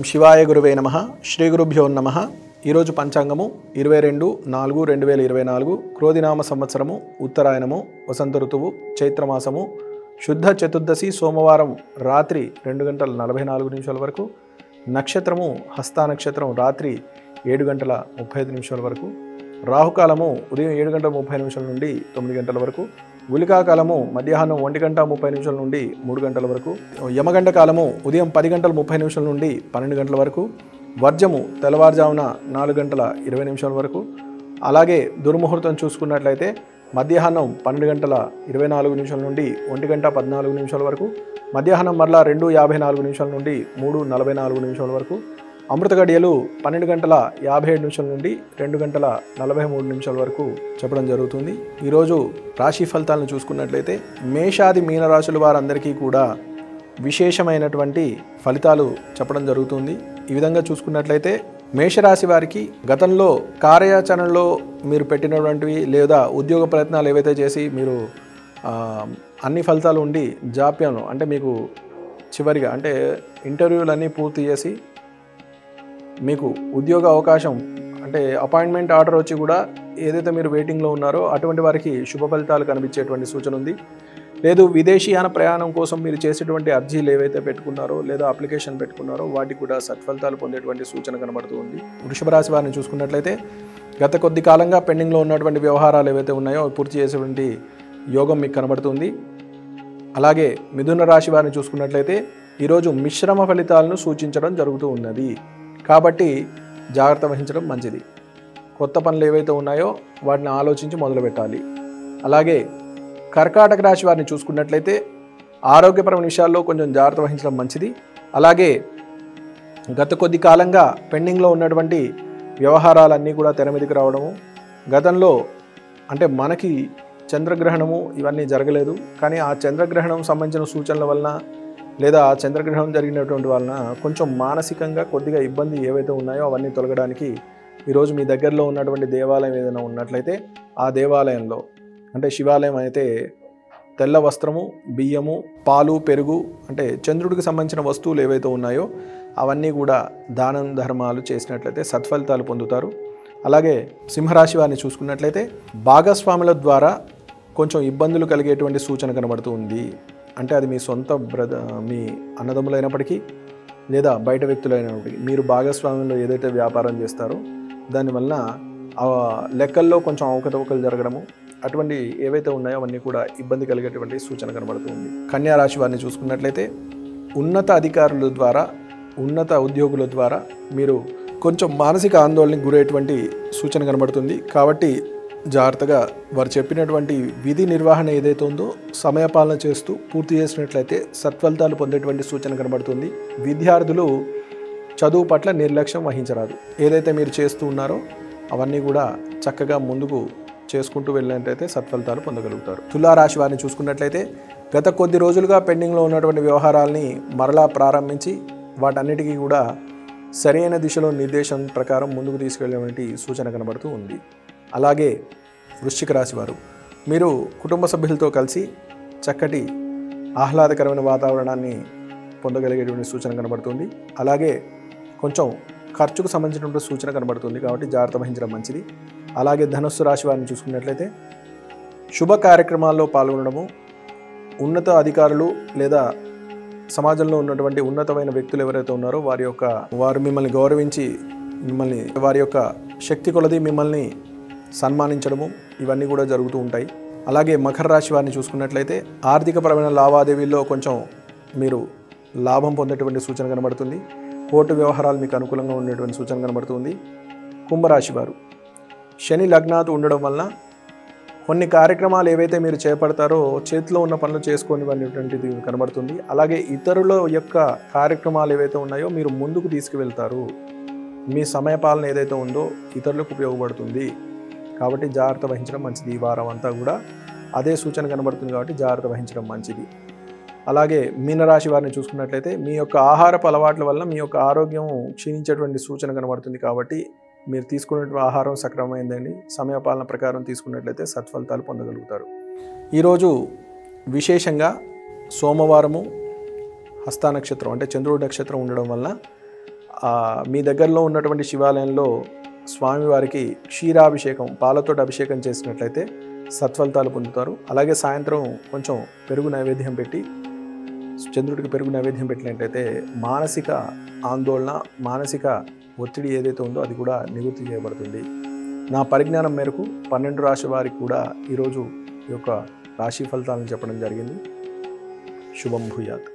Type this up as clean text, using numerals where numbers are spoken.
ఓం శివాయ గురువే నమః. శ్రీ గురుభ్యో నమః. ఈరోజు పంచాంగము 22/4/2024 క్రోధినామ సంవత్సరము, ఉత్తరాయణము, వసంత ఋతువు, చైత్రమాసము, శుద్ధ చతుర్దశి సోమవారం రాత్రి 2:44 వరకు, నక్షత్రము హస్త నక్షత్రం రాత్రి 7:35 వరకు, రాహుకాలము ఉదయం 7:30 నుండి 9 వరకు, గుళికా కాలము మధ్యాహ్నం 1:30 నుండి 3 వరకు, యమగండ కాలము ఉదయం 10:30 నుండి 12 వరకు, వర్జము తెల్లవారుజామున 4:20 వరకు, అలాగే దుర్ముహూర్తం చూసుకున్నట్లయితే మధ్యాహ్నం 12:24 నుండి 1:14 వరకు, మధ్యాహ్నం మరలా 2:54 నుండి 3:44 వరకు, అమృత గడియలు 12:57 నుండి 2:43 వరకు చెప్పడం జరుగుతుంది. ఈరోజు రాశి ఫలితాలను చూసుకున్నట్లయితే మేషాది మీనరాశుల వారందరికీ కూడా విశేషమైనటువంటి ఫలితాలు చెప్పడం జరుగుతుంది. ఈ విధంగా చూసుకున్నట్లయితే మేషరాశి వారికి గతంలో కార్యాచరణలో మీరు పెట్టినటువంటివి లేదా ఉద్యోగ ప్రయత్నాలు ఏవైతే చేసి మీరు అన్ని ఫలితాలు ఉండి జాప్యం అంటే మీకు చివరిగా అంటే ఇంటర్వ్యూలన్నీ పూర్తి చేసి మీకు ఉద్యోగ అవకాశం అంటే అపాయింట్మెంట్ ఆర్డర్ వచ్చి కూడా ఏదైతే మీరు వెయిటింగ్లో ఉన్నారో అటువంటి వారికి శుభ ఫలితాలు కనిపించేటువంటి సూచన ఉంది. లేదు విదేశీయాన ప్రయాణం కోసం మీరు చేసేటువంటి అర్జీలు ఏవైతే పెట్టుకున్నారో లేదా అప్లికేషన్ పెట్టుకున్నారో వాటికి కూడా సత్ఫలితాలు పొందేటువంటి సూచన కనబడుతూ ఉంది. వృషభ రాశి వారిని చూసుకున్నట్లయితే గత కొద్ది కాలంగా పెండింగ్లో ఉన్నటువంటి వ్యవహారాలు ఏవైతే ఉన్నాయో పూర్తి చేసేటువంటి యోగం మీకు కనబడుతుంది. అలాగే మిథున రాశి వారిని చూసుకున్నట్లయితే ఈరోజు మిశ్రమ ఫలితాలను సూచించడం జరుగుతూ ఉన్నది కాబట్టి జాగ్రత్త వహించడం మంచిది. కొత్త పనులు ఏవైతే ఉన్నాయో వాటిని ఆలోచించి మొదలు పెట్టాలి. అలాగే కర్కాటక రాశి వారిని చూసుకున్నట్లయితే ఆరోగ్యపరమైన విషయాల్లో కొంచెం జాగ్రత్త వహించడం మంచిది. అలాగే గత కొద్ది కాలంగా పెండింగ్లో ఉన్నటువంటి వ్యవహారాలన్నీ కూడా తెర మీదకి రావడము, గతంలో అంటే మనకి చంద్రగ్రహణము ఇవన్నీ జరగలేదు కానీ ఆ చంద్రగ్రహణం సంబంధించిన సూచనల వలన లేదా చంద్రగ్రహణం జరిగినటువంటి వలన కొంచెం మానసికంగా కొద్దిగా ఇబ్బంది ఏవైతే ఉన్నాయో అవన్నీ తొలగడానికి ఈరోజు మీ దగ్గరలో ఉన్నటువంటి దేవాలయం ఏదైనా ఉన్నట్లయితే ఆ దేవాలయంలో అంటే శివాలయం అయితే తెల్ల వస్త్రము, బియ్యము, పాలు, పెరుగు అంటే చంద్రుడికి సంబంధించిన వస్తువులు ఏవైతే ఉన్నాయో అవన్నీ కూడా దానం ధర్మాలు చేసినట్లయితే సత్ఫలితాలు పొందుతారు. అలాగే సింహరాశి వారిని చూసుకున్నట్లయితే భాగస్వాముల ద్వారా కొంచెం ఇబ్బందులు కలిగేటువంటి సూచన కనబడుతూ ఉంది. అంటే అది మీ సొంత మీ అన్నదమ్ములైనప్పటికీ లేదా బయట వ్యక్తులైనప్పటికీ మీరు భాగస్వామ్యంలో ఏదైతే వ్యాపారం చేస్తారో దానివల్ల లెక్కల్లో కొంచెం అవకతవకలు జరగడము అటువంటి ఏవైతే ఉన్నాయో అవన్నీ కూడా ఇబ్బంది కలిగేటువంటి సూచన కనబడుతుంది. కన్యా రాశి వారిని చూసుకున్నట్లయితే ఉన్నత అధికారుల ద్వారా ఉన్నత ఉద్యోగుల ద్వారా మీరు కొంచెం మానసిక ఆందోళనకు గురయ్యేటువంటి సూచన కనబడుతుంది. కాబట్టి జాగ్రత్తగా వారు చెప్పినటువంటి విధి నిర్వహణ ఏదైతే ఉందో సమయపాలన చేస్తూ పూర్తి చేసినట్లయితే సత్ఫలితాలు పొందేటువంటి సూచన కనబడుతుంది. విద్యార్థులు చదువు పట్ల నిర్లక్ష్యం వహించరాదు. ఏదైతే మీరు చేస్తూ ఉన్నారో అవన్నీ కూడా చక్కగా ముందుకు చేసుకుంటూ వెళ్ళినట్లయితే సత్ఫలితాలు పొందగలుగుతారు. తులారాశి వారిని చూసుకున్నట్లయితే గత కొద్ది రోజులుగా పెండింగ్లో ఉన్నటువంటి వ్యవహారాలని మరలా ప్రారంభించి వాటన్నిటికీ కూడా సరైన దిశలో నిర్దేశం ప్రకారం ముందుకు తీసుకెళ్ళేటువంటి సూచన కనబడుతూ ఉంది. అలాగే వృశ్చిక రాశి వారు మీరు కుటుంబ సభ్యులతో కలిసి చక్కటి ఆహ్లాదకరమైన వాతావరణాన్ని పొందగలిగేటువంటి సూచన కనబడుతుంది. అలాగే కొంచెం ఖర్చుకు సంబంధించినటువంటి సూచన కనబడుతుంది కాబట్టి జాగ్రత్త వహించడం మంచిది. అలాగే ధనుస్సు రాశి వారిని చూసుకున్నట్లయితే శుభ కార్యక్రమాల్లో పాల్గొనడము, ఉన్నత అధికారులు లేదా సమాజంలో ఉన్నటువంటి ఉన్నతమైన వ్యక్తులు ఎవరైతే ఉన్నారో వారు మిమ్మల్ని గౌరవించి మిమ్మల్ని వారి యొక్క శక్తి కొలది మిమ్మల్ని సన్మానించడము ఇవన్నీ కూడా జరుగుతూ ఉంటాయి. అలాగే మకర రాశి వారిని చూసుకున్నట్లయితే ఆర్థికపరమైన లావాదేవీల్లో కొంచెం మీరు లాభం పొందేటువంటి సూచన కనబడుతుంది. కోర్టు వ్యవహారాలు మీకు అనుకూలంగా ఉండేటువంటి సూచన కనబడుతుంది. కుంభరాశి వారు శని లగ్నాత్ ఉండడం వలన కొన్ని కార్యక్రమాలు ఏవైతే మీరు చేపడతారో చేతిలో ఉన్న పనులు చేసుకోనివనేటువంటిది కనబడుతుంది. అలాగే ఇతరుల యొక్క కార్యక్రమాలు ఏవైతే ఉన్నాయో మీరు ముందుకు తీసుకువెళ్తారు. మీ సమయపాలన ఏదైతే ఉందో ఇతరులకు ఉపయోగపడుతుంది కాబట్టి జాగ్రత్త వహించడం మంచిది. ఈ వారం అంతా కూడా అదే సూచన కనబడుతుంది కాబట్టి జాగ్రత్త వహించడం మంచిది. అలాగే మీనరాశి వారిని చూసుకున్నట్లయితే మీ యొక్క ఆహారపు అలవాట్ల వల్ల మీ యొక్క ఆరోగ్యం క్షీణించేటువంటి సూచన కనబడుతుంది కాబట్టి మీరు తీసుకున్నటువంటి ఆహారం సక్రమమైందండి సమయపాలన ప్రకారం తీసుకున్నట్లయితే సత్ఫలితాలు పొందగలుగుతారు. ఈరోజు విశేషంగా సోమవారము హస్త నక్షత్రం అంటే చంద్రుడి నక్షత్రం ఉండడం వల్ల మీ దగ్గరలో ఉన్నటువంటి శివాలయంలో స్వామివారికి క్షీరాభిషేకం పాలతోటి అభిషేకం చేసినట్లయితే సత్ఫలితాలు పొందుతారు. అలాగే సాయంత్రం కొంచెం పెరుగు నైవేద్యం పెట్టి చంద్రుడికి పెరుగు నైవేద్యం పెట్టినట్లయితే మానసిక ఆందోళన, మానసిక ఒత్తిడి ఏదైతే ఉందో అది కూడా నివృత్తి చేయబడుతుంది. నా పరిజ్ఞానం మేరకు 12 రాశి వారికి కూడా ఈరోజు ఈ యొక్క రాశి ఫలితాలను చెప్పడం జరిగింది. శుభం భూయాత్.